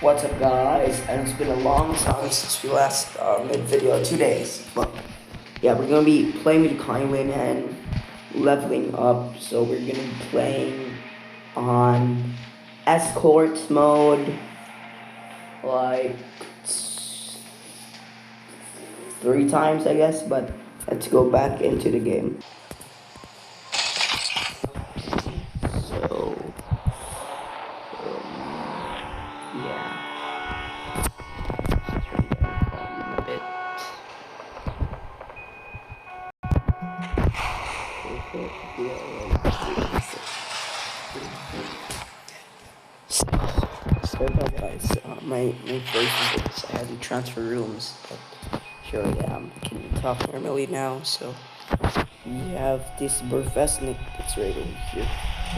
What's up, guys? And it's been a long time since we last made video, 2 days. But yeah, we're gonna be playing with Kylin and leveling up. So we're gonna be playing on Escort mode, like 3 times, I guess. But let's go back into the game. So yeah. Sorry about guys. My voice is I had to transfer rooms, but here I am. Can you talk normally now? So we have this Burfesnik that's right over here.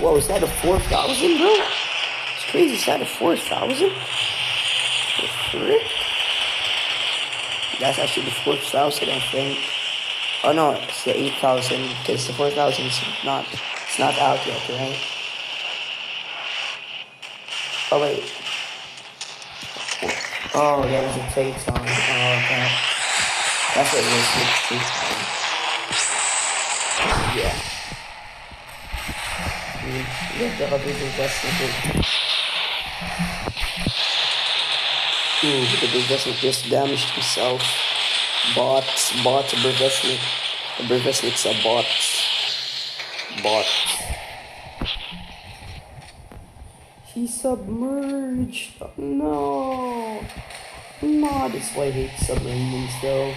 Whoa, is that a 4,000, bro? It's crazy. Is that a 4,000? The frick? That's actually the 4,000, I think. Oh no, it's the 8,000 because the 4,000 is not. It's not out yet, right? Oh wait. Oh, that was a take song. Oh, okay. That's what it was. Take song. Yeah. We have the other investment. Ooh, the Burvesnik just damaged himself. Bots, Burvesnik. The Burvesnik's a bot. He submerged. No. That's why I hate submarines though.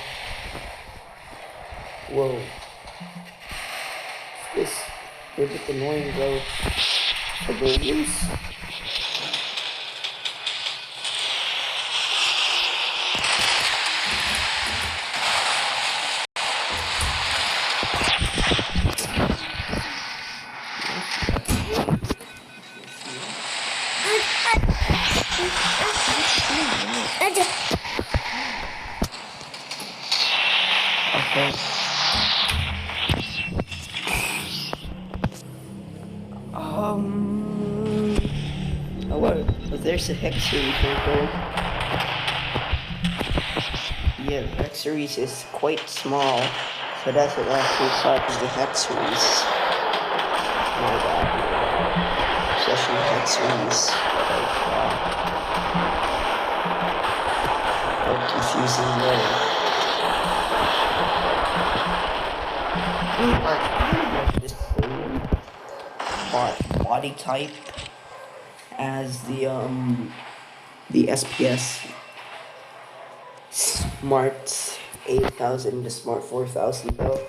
Whoa. This they're a bit annoying though. Submarines. Okay. Oh, what? There's a hex series here, though. Yeah, the hex series is quite small, so that's what actually causes the hex series. My bad. Especially the hex series. How confusing there. The same body type as the SPS Smart 8,000, the Smart 4,000 though.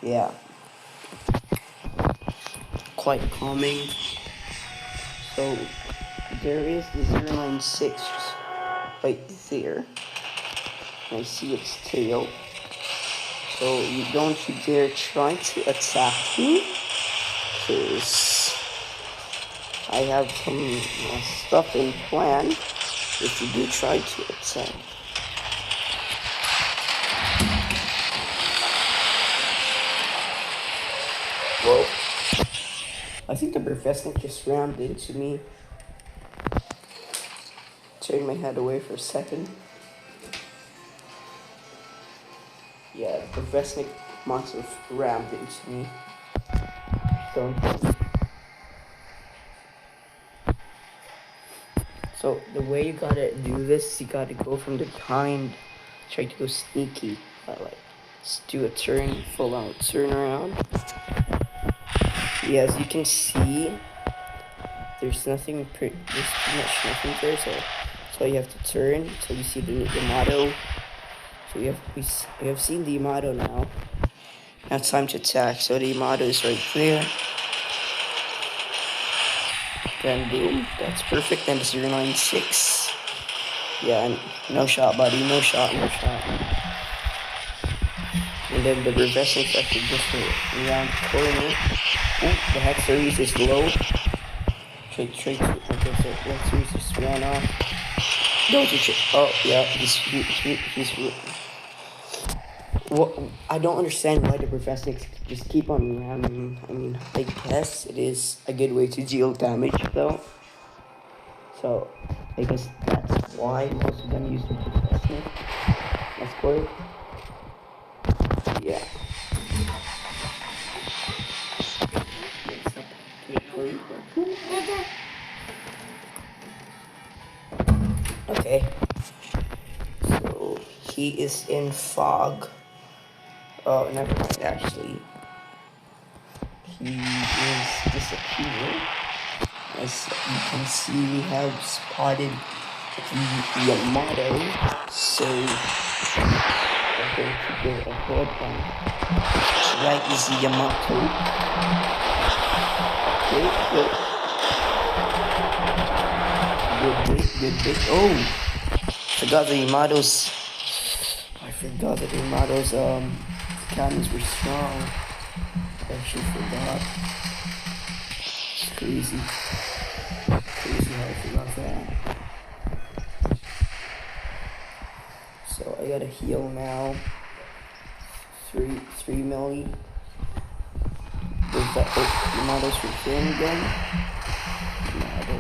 Yeah, quite calming. So there is the 096 right there. I see its tail. So you don't dare try to attack me, because I have some stuff in plan if you do try to attack. Whoa. I think the Burfesnik just rammed into me. Turn my head away for a second. Yeah, the Burfesnik must have rammed into me. So the way you gotta do this, you gotta go from the behind, try to go sneaky, like just do a turn, full out turn around. Yeah, as you can see, there's pretty much nothing there, so you have to turn until you see the motto. So we have seen the Yamato now. Now it's time to attack. So the Yamato is right there. Then boom, that's perfect. Then the 096. Yeah, no shot, buddy. No shot. And then the Burvesnik actually just around the corner. Ooh, the hex series is low. Okay, so the hex series just ran off. Don't you? Oh yeah, he's. Well, I don't understand why the Burvesniks just keep on ramming. I mean, I guess it is a good way to deal damage, though. So, I guess that's why most of them use the professional Escort. Yeah. Okay. So he is in fog. Oh, never mind. Actually, he is disappearing. As you can see, we have spotted the Yamato. So we're going to go ahead and right is the Yamato. Okay, good. Good bit. Oh, forgot the Yamato's. I forgot that the Yamato's cannons were strong. I actually forgot. It's crazy. Crazy how I forgot that. So I gotta heal now. Three milli. There's that Yamato's return again. Yamato.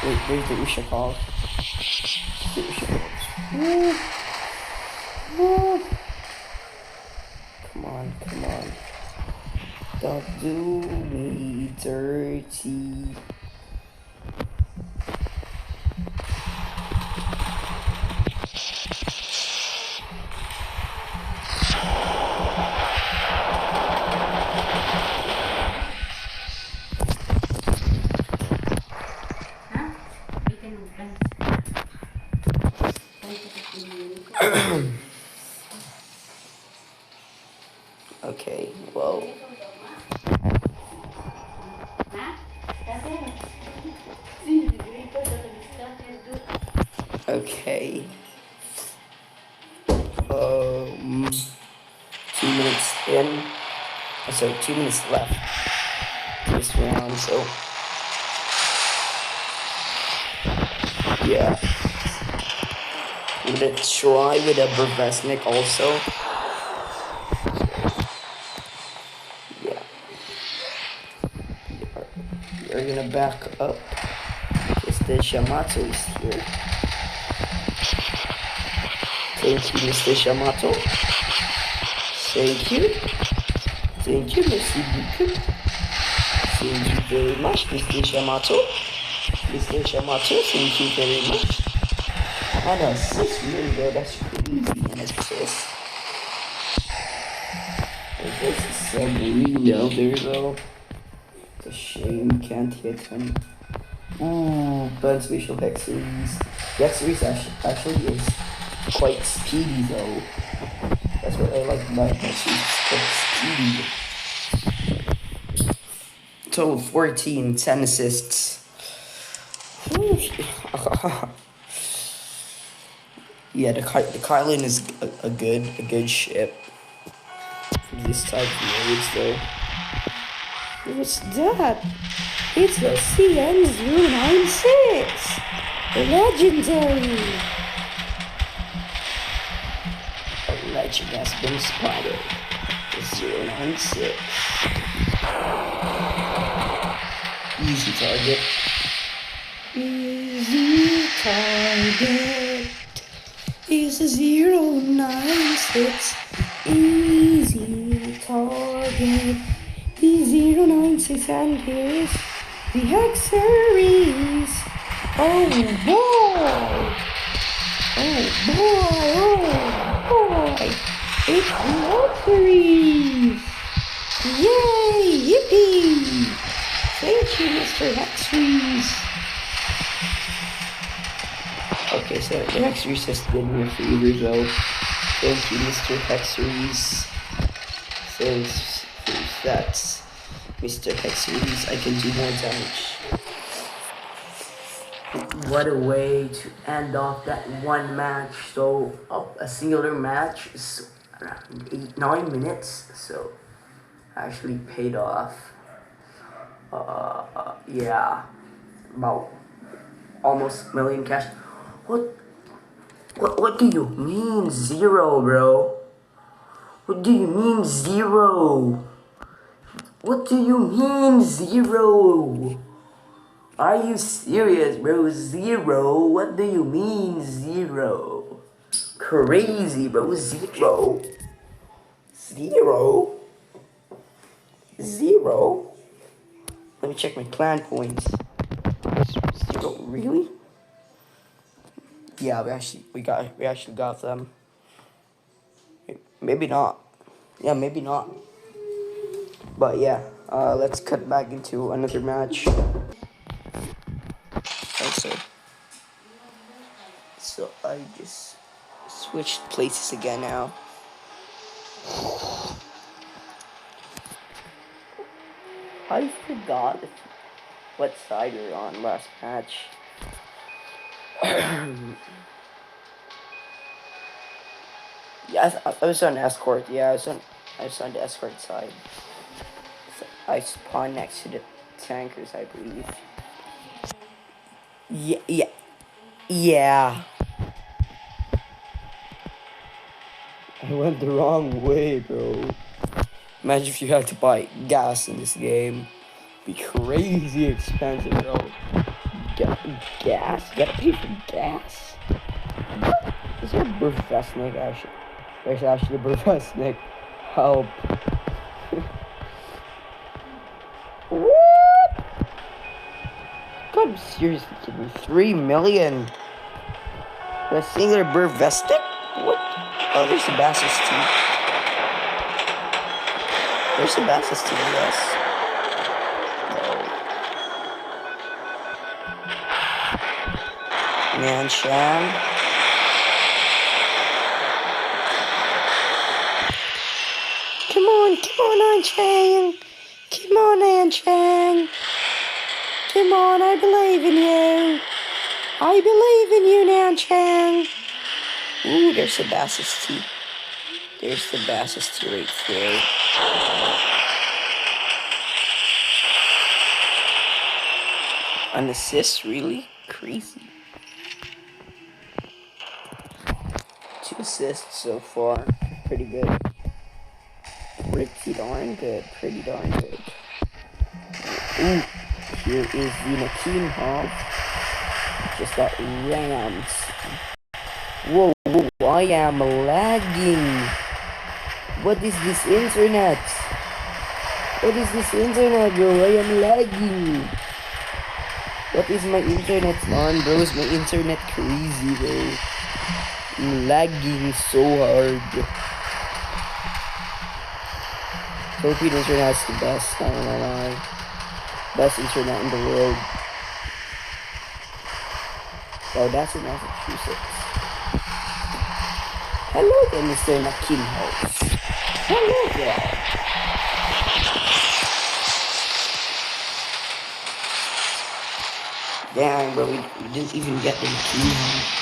Wait, where's the Ushakov? The Ushakovs. Come on. Don't do me dirty. Okay, well. Okay. 2 minutes in. So 2 minutes left this round, so yeah. I'm gonna try with a Bravesnik also. Yeah. We're gonna back up. Mr. Shamato is here. Thank you, Mr. Shamato. Thank you, Mr. Buku. Thank you very much, Mr. Shamato. Mr. Shamato, thank you very much. And assist, really though, that's pretty easy, an assist. There's a submarine down there though. It's a shame, can't hit him. Ooh, but special Hex series. The Hex series actually is quite speedy though. That's what I like about Hex series, it's quite speedy. Total 14, 10 assists. Yeah, the Kylin is a good ship for this type of raids though. What's that? It's the CN096! Legendary! A legend has been spotted. The 096. Easy target. Easy target is a 096. Easy target. The 096 and here's the Hex series. Oh boy! It's the Hex series! Yay! Yippee! Thank you, Mr. Hex series. Okay, so the Hex series has been me a favor though. Thank you, Mr. Hex series. Thanks. That's Mr. Hex series. I can do more damage. What a way to end off that one match. So a singular match is around 9 minutes. So actually paid off. Yeah, about almost a million cash. What do you mean 0, bro? What do you mean 0? What do you mean 0? Are you serious, bro? 0? What do you mean 0? Crazy, bro. 0. 0. 0. Let me check my clan points. 0, really? Yeah, we actually got them. Maybe not. Yeah, maybe not. But yeah, let's cut back into another match. Also, so I just switched places again now. I forgot what side we were on last match. Yeah, I was on Escort. Yeah, I was on the Escort side. So I spawned next to the tankers, I believe. Yeah. I went the wrong way, bro. Imagine if you had to buy gas in this game. It'd be crazy expensive, bro. Gas? You gotta pay for gas? Is there a Burfesnik actually? There's actually a Burfesnik. Help. What? God, I'm seriously kidding me. 3 million? A singular Burfesnik? What? Oh, there's the Bassus team. There's the Bassus team, yes. Man, Sham. Come on, Anchang. Come on, Anchang. Come on, I believe in you. I believe in you, Anchang. Ooh, there's the Bassus T. There's the Bassus T right there. An assist, really? Crazy. 2 assists so far. Pretty good. Pretty darn good. Ooh, here is the Nakeem Hall. Just got rammed. Whoa, I am lagging. What is this internet? Bro? I am lagging. What is my internet on, bro? Is my internet crazy, bro? I'm lagging so hard. Philippine internet's the best, not gonna lie. Best internet in the world. Oh, that's in Massachusetts. Hello there, Mr. Nakeem House. Hello there. Damn, bro, we didn't even get the Nakeem.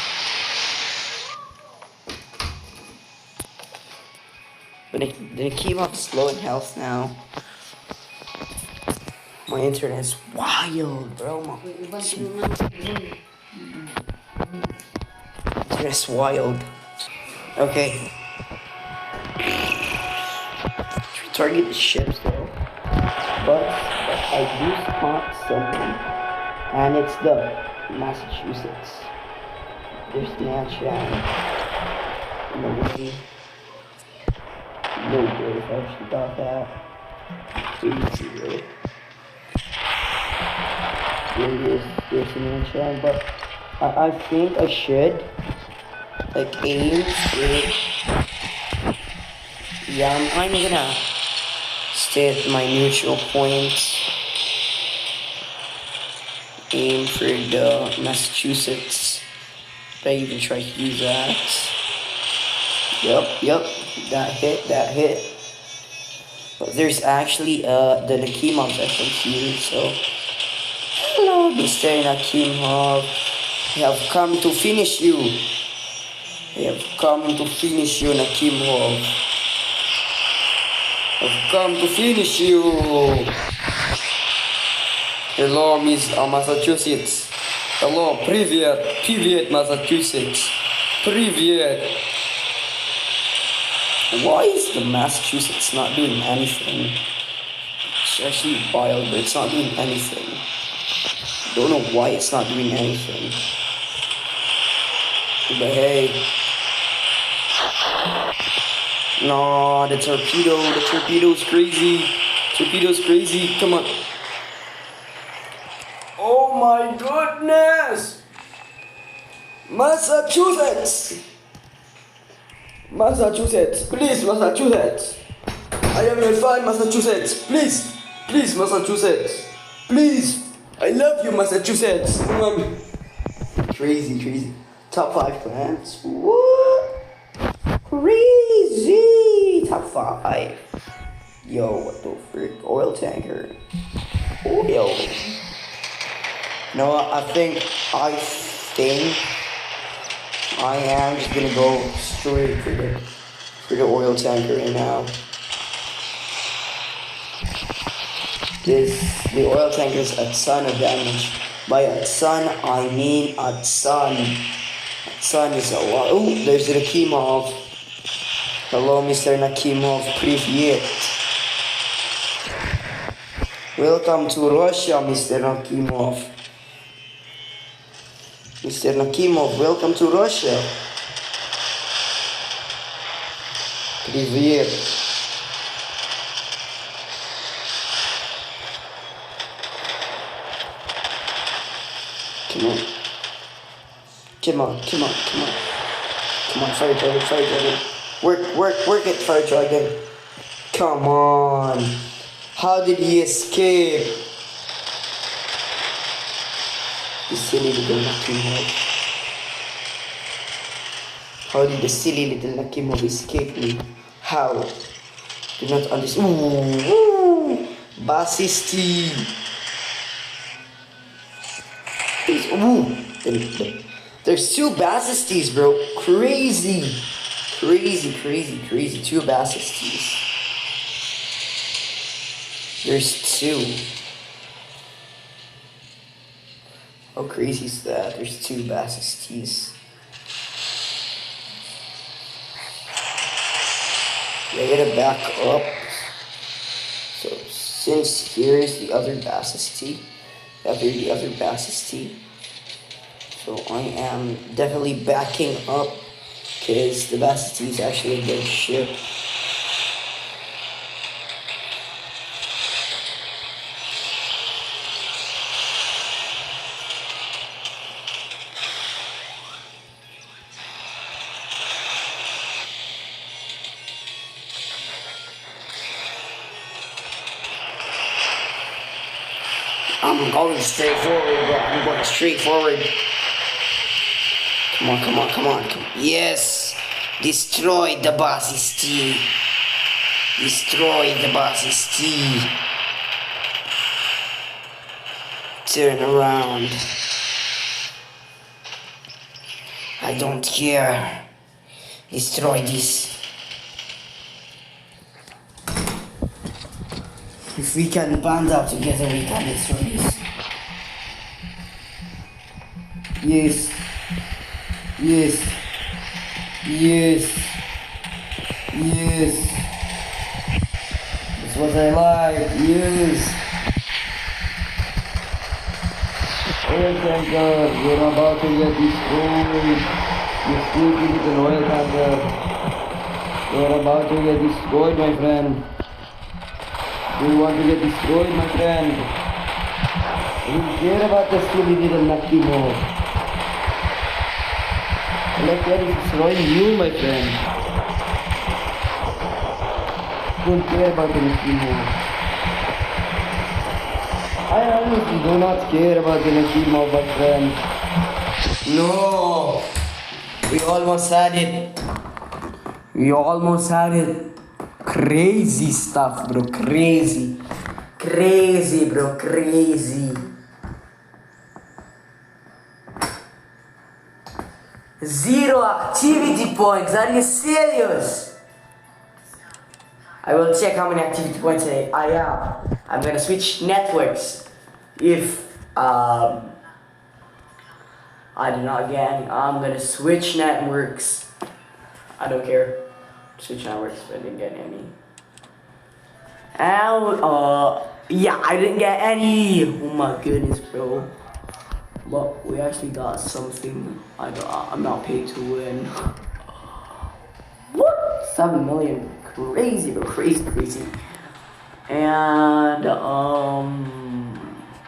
But the Nakeem House is low in health now. My internet is wild, bro. Internet's wild. Okay. Target the ships though. But I do spot something. And it's the Massachusetts. There's Nanshan. No good if I actually got that. 3-0. There's Nanshan, but I think I should like aim for. Yeah, I'm gonna stay at my neutral point. Aim for the Massachusetts. Did I even try to use that? Yep. That hit. But there's actually the Nakimov actually here, so hello, Mr. Nakimov. I have come to finish you. Nakimov. I've come to finish you. Hello, Miss Massachusetts. Hello, привет, Massachusetts. Привет. Why is the Massachusetts not doing anything? It's actually wild, but it's not doing anything. Don't know why it's not doing anything. But hey. No, the torpedo's crazy. Torpedo's crazy, come on. Oh my goodness! Massachusetts! Massachusetts, please, Massachusetts! I am your fan, Massachusetts! Please! Please, Massachusetts! Please! I love you, Massachusetts! Come on! Crazy. Top 5 plants? What? Crazy! Top 5. Yo, what the frick? Oil tanker. Oil. No, I think I am just gonna go straight for the oil tanker right now. The oil tanker is a ton of damage. By a ton, I mean a ton. A ton is a lot. Oh, there's Nakimov. Hello, Mr. Nakimov. Привет. Welcome to Russia, Mr. Nakimov. Mr. Nakimov, welcome to Russia. Привет. Come on, fire dragon. Work it, fire dragon. Come on. How did he escape? The silly little Nakimov. How did the silly little Nakimov escape me? How? Do not understand. Ooh, Bassisti. Ooh, there's 2 Bassistis, bro. Crazy. 2 Bassistis. There's 2. How crazy is that? There's 2 Bassistis. I gotta back up. So since here is the other Bassisti, the other Bassisti. So I am definitely backing up because the Bassisti is actually a good ship. I'm going straight forward, bro. I'm going straight forward. Come on. Yes! Destroy the Bassisti. Turn around. I don't care. Destroy this. If we can band up together, we can destroy this. Yes. That's what I like. Yes. Oil tanker, you're about to get destroyed. You stupid little oil tanker. You're about to get destroyed, my friend. Do you want to get destroyed, my friend? I don't care about the stupid little Nakimov. I like that is destroying you, my friend. Don't care about the Nakimov. I honestly do not care about the Nakimov, my friend. No! We almost had it. Crazy stuff, bro. Crazy, bro. Crazy. 0 activity points. Are you serious? I will check how many activity points I have. I'm gonna switch networks. If I do not get any, I'm gonna switch networks. I don't care. Switch networks if I didn't get any. And yeah, I didn't get any. Oh my goodness, bro. But we actually got something. I'm not paid to win. What? 7 million. Crazy, bro. Crazy. And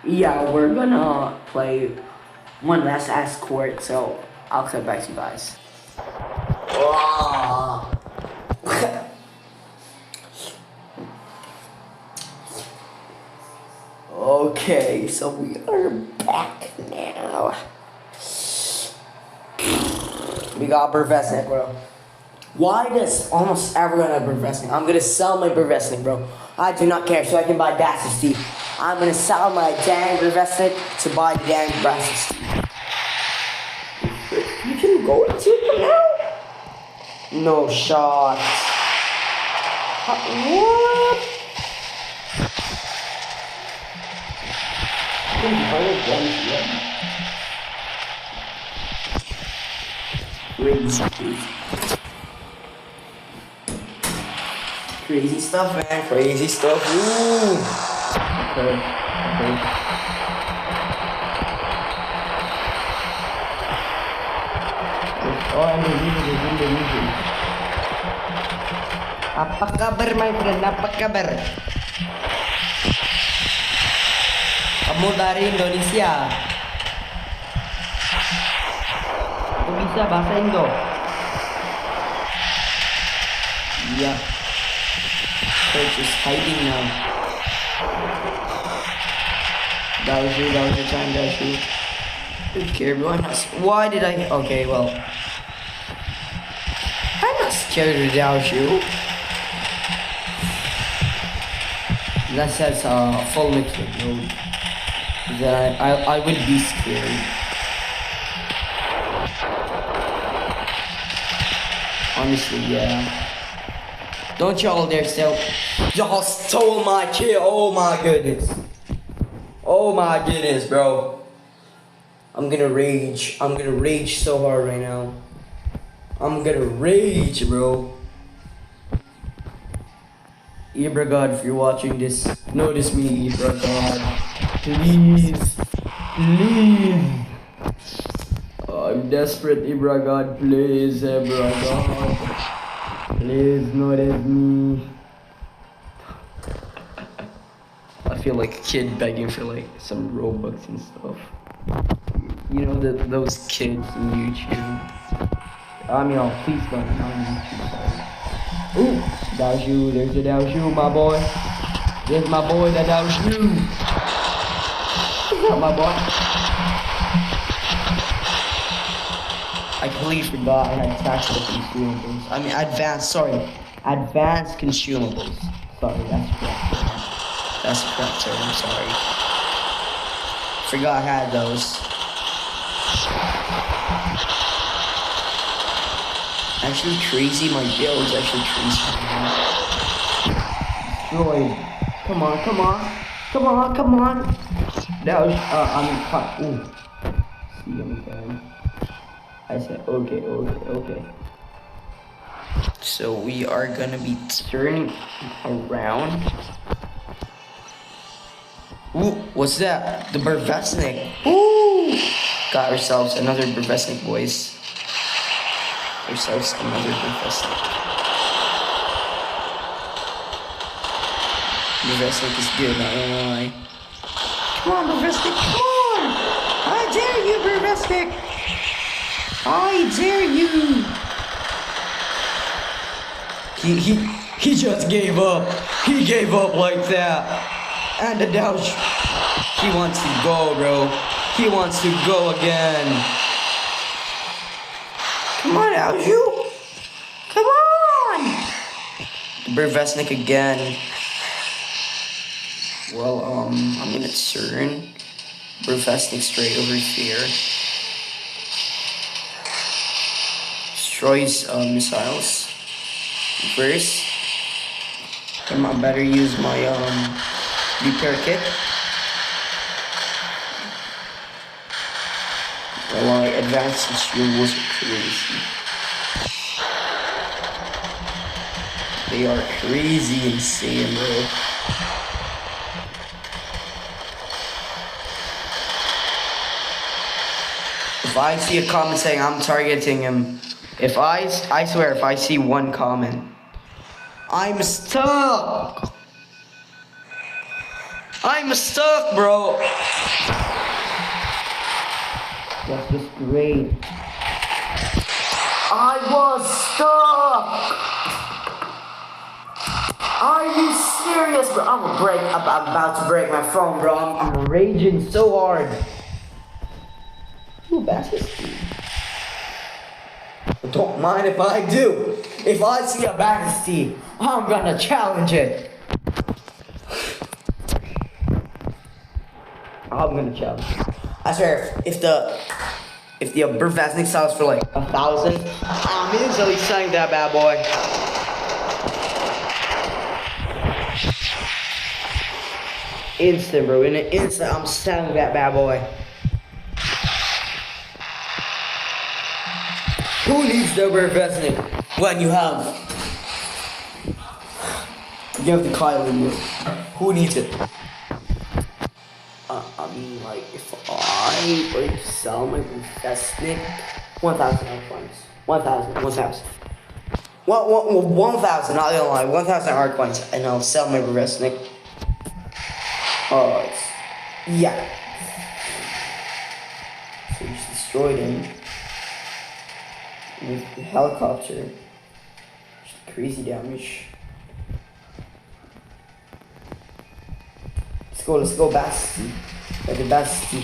yeah, we're gonna play one last Escort, so I'll come back to you guys. Okay, so we are back now. We got Burvesnik, bro. Why does almost everyone have Burvesnik? I'm gonna sell my Burvesnik, bro. I do not care, so I can buy Bassisty. I'm gonna sell my dang Burvesnik to buy dang Bassisty. You can go into it now? No shot. What? Crazy stuff, man. Crazy stuff. Ooh. Okay. Oh, I'm leaving. Apa kabar, my friend? Apa kabar? Kamu dari Indonesia? Aku bisa bahasa Indo. Iya. Coach is hiding now. That was your time, Okay, bro, I'm not. Why did I? Okay, well. I'm not scared of Daoju. That says full mixed mode. That I would be scared. Honestly, yeah. Don't y'all dare steal. Y'all stole my kill. Oh my goodness. Oh my goodness, bro. I'm gonna rage. I'm gonna rage so hard right now. I'm gonna rage, bro. Ibra God, if you're watching this, notice me, Ibra God. Please. I'm desperate, Ibra God. Please, Ibra God. Please notice me. I feel like a kid begging for like some Robux and stuff. You know those kids on YouTube. I mean, oh, please don't on YouTube. Sorry. Ooh, Daoju, there's a Daoju, my boy. There's my boy, the Daoju. What's up, my boy? I completely forgot I had tactical consumables. I mean, advanced consumables. Sorry, that's correct. That's the correct term, I'm sorry. Forgot I had those. Actually crazy, my build's actually crazy. Destroyed. Come on. That was, ooh. See him again. I said, okay. So we are gonna be turning around. Ooh, what's that? The Burvesnik. Ooh! Got ourselves another Burvesnik, boys. Ourselves another Burvesnik. Burvesnik is good, not gonna lie. Come on, Burvesnik, come on! I dare you, Burvesnik! I dare you! He just gave up. He gave up like that. And the Doge, he wants to go, bro. He wants to go again. Come on, Doge. Come on! Burvesnik again. Well, I'm gonna turn Burvesnik straight over here. Destroys missiles. First, I better use my repair kit. Well, my advanced consumables are crazy. They are crazy insane, bro. If I see a comment saying I'm targeting him, I swear, if I see one comment, I'm stuck. I'm stuck, bro. That's just great. I was stuck. Are you serious, bro? I'm about to break my phone, bro. I'm raging so hard. Ooh, Baptist. Don't mind if I do. If I see a Baptist, I'm gonna challenge it. I'm gonna challenge it. I swear, if the Burfastic sells for like 1,000, I'm easily selling that bad boy. Instant, bro. In an instant, I'm selling that bad boy. Who needs the Burfastic when you have the Kylin? Who needs it? I mean, like, if I were to sell my Burfastic, 1,000 coins. 1,000. 1,000, not gonna lie, 1,000 art coins, and I'll sell my Burfastic. Yeah. So we just destroyed him with the helicopter. Just crazy damage. Let's go, Basti. Like a Basti.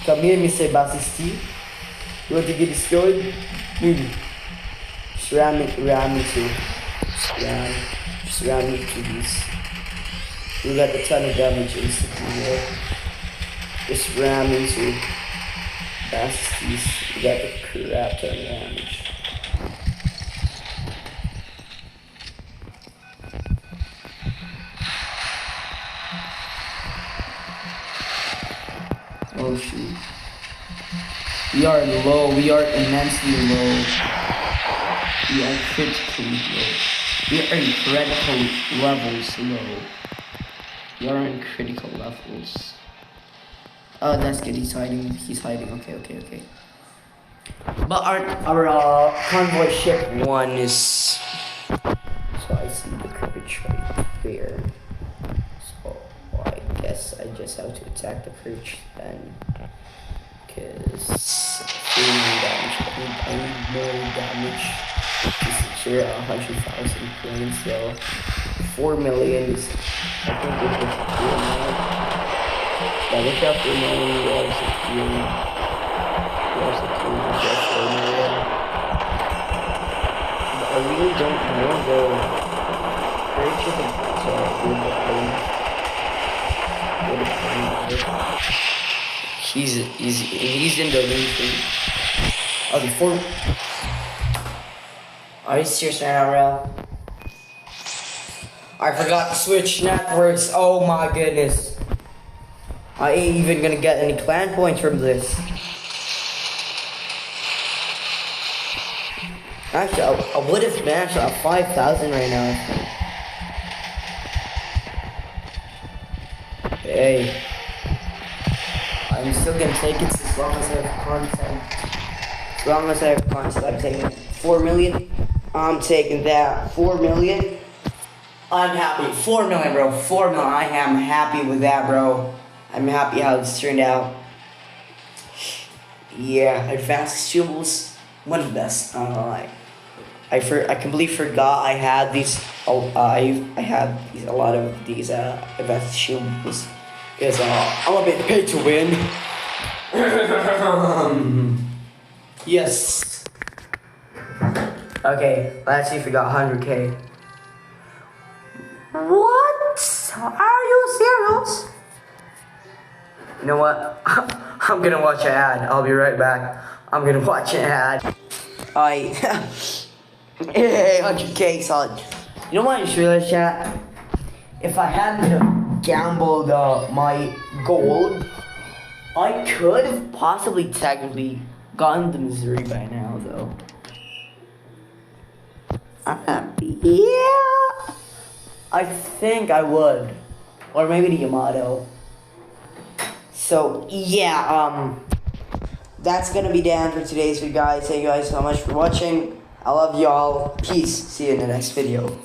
Come here, Mr. Basti. You want to get destroyed? Just ram me too. Just ram me to this. We got a ton of damage instantly here. Just ram into Basties. We got the crap ton of damage. Oh shoot. We are low, we are immensely low. We are critically low. We are in critical levels low. We are in critical levels. Oh, that's good, he's hiding, okay. But our convoy ship 1 is... So I see the courage right there. So I guess I just have to attack the courage then. Because I need more damage to secure 100,000 coins. So 4 million is, I think we can secure now. Yeah, look out for money. We are securing just 4 million. But I really don't know though. Very chicken so he's in the lead. Okay, 4. Are you serious right now, Rel? I forgot to switch networks. Oh my goodness. I ain't even gonna get any clan points from this. Actually, I would have managed at 5,000 right now. Hey. I'm still gonna take it as long as I have content. As long as I have content, I'm taking 4 million. I'm taking that. 4 million. I'm happy. 4 million, bro. 4 million. I am happy with that, bro. I'm happy how this turned out. Yeah, advanced consumables, one of the best. I don't know, like, I completely forgot I had these. I had a lot of these advanced consumables because I'm a bit paid to win. Yes. Okay, let's see if we got 100K. What? Are you serious? You know what? I'm gonna watch an ad. I'll be right back. I'm gonna watch an ad. Hey, 100K solid. You know what I just realized, chat? If I hadn't gambled my gold, I could have possibly technically gotten to Missouri by now, though. I'm happy. Yeah! I think I would. Or maybe the Yamato. So, yeah, that's going to be the end for today's video, guys. Thank you guys so much for watching. I love you all. Peace. See you in the next video.